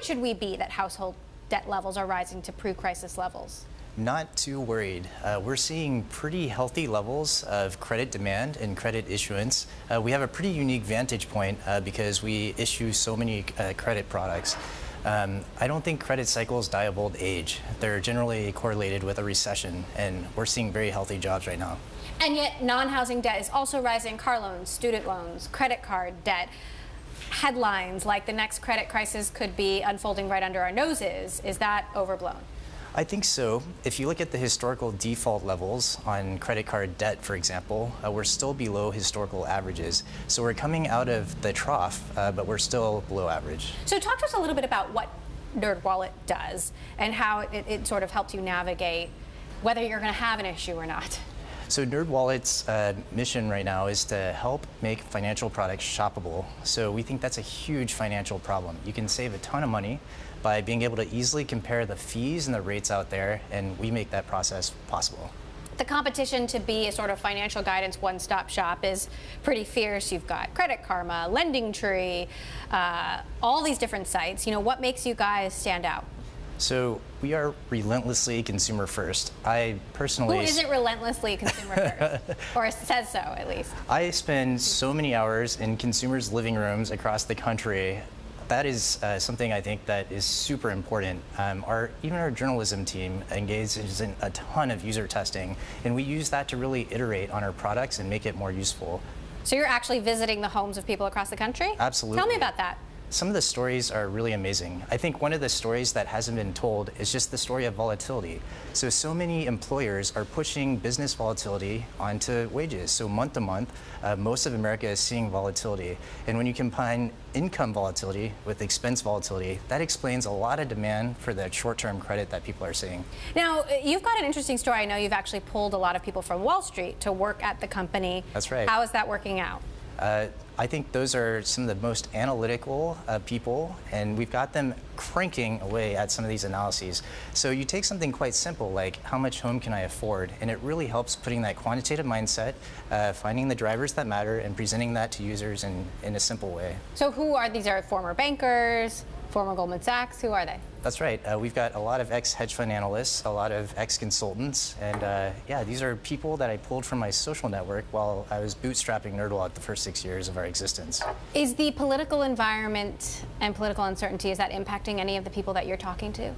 worried should we be that household debt levels are rising to pre-crisis levels? Not too worried. We're seeing pretty healthy levels of credit demand and credit issuance. We have a pretty unique vantage point because we issue so many credit products. I don't think credit cycles die of old age. They're generally correlated with a recession, and we're seeing very healthy jobs right now. And yet non-housing debt is also rising. Car loans, student loans, credit card debt. Headlines like the next credit crisis could be unfolding right under our noses. Is that overblown? I think so. If you look at the historical default levels on credit card debt, for example, we're still below historical averages. So we're coming out of the trough, but we're still below average. So talk to us a little bit about what NerdWallet does and how it sort of helps you navigate whether you're going to have an issue or not. So NerdWallet's mission right now is to help make financial products shoppable. So we think that's a huge financial problem. You can save a ton of money by being able to easily compare the fees and the rates out there, and we make that process possible. The competition to be a sort of financial guidance one-stop shop is pretty fierce. You've got Credit Karma, LendingTree, all these different sites. You know, what makes you guys stand out? So we are relentlessly consumer first. I personally... Who isn't relentlessly consumer first? Or says so, at least. I spend so many hours in consumers' living rooms across the country. That is something I think that is super important. Even our journalism team engages in a ton of user testing, and we use that to really iterate on our products and make it more useful. So you're actually visiting the homes of people across the country? Absolutely. Tell me about that. Some of the stories are really amazing. I think one of the stories that hasn't been told is just the story of volatility. So many employers are pushing business volatility onto wages. So month to month, most of America is seeing volatility. And when you combine income volatility with expense volatility, that explains a lot of demand for the short-term credit that people are seeing. Now, you've got an interesting story. I know you've actually pulled a lot of people from Wall Street to work at the company. That's right. How is that working out? I think those are some of the most analytical people, and we've got them cranking away at some of these analyses. So you take something quite simple like how much home can I afford, and it really helps putting that quantitative mindset, finding the drivers that matter, and presenting that to users in a simple way. So who are these? Are former bankers, former Goldman Sachs? Who are they? That's right. We've got a lot of ex-hedge fund analysts, a lot of ex-consultants, and yeah, these are people that I pulled from my social network while I was bootstrapping NerdWallet the first 6 years of our existence. Is the political environment and political uncertainty, is that impacting any of the people that you're talking to?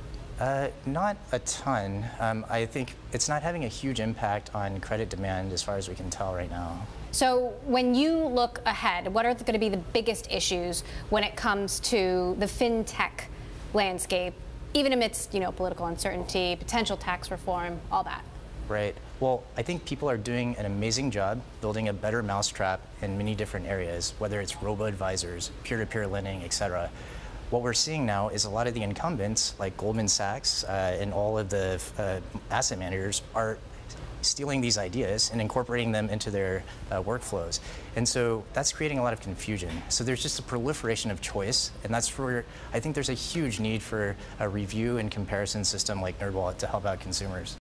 Not a ton. I think it's not having a huge impact on credit demand as far as we can tell right now. So when you look ahead, what are going to be the biggest issues when it comes to the fintech landscape, even amidst, you know, political uncertainty, potential tax reform, all that? Right. Well, I think people are doing an amazing job building a better mousetrap in many different areas, whether it's robo-advisors, peer-to-peer lending, etc. What we're seeing now is a lot of the incumbents, like Goldman Sachs and all of the asset managers, are stealing these ideas and incorporating them into their workflows. And so that's creating a lot of confusion. So there's just a proliferation of choice, and that's where I think there's a huge need for a review and comparison system like NerdWallet to help out consumers.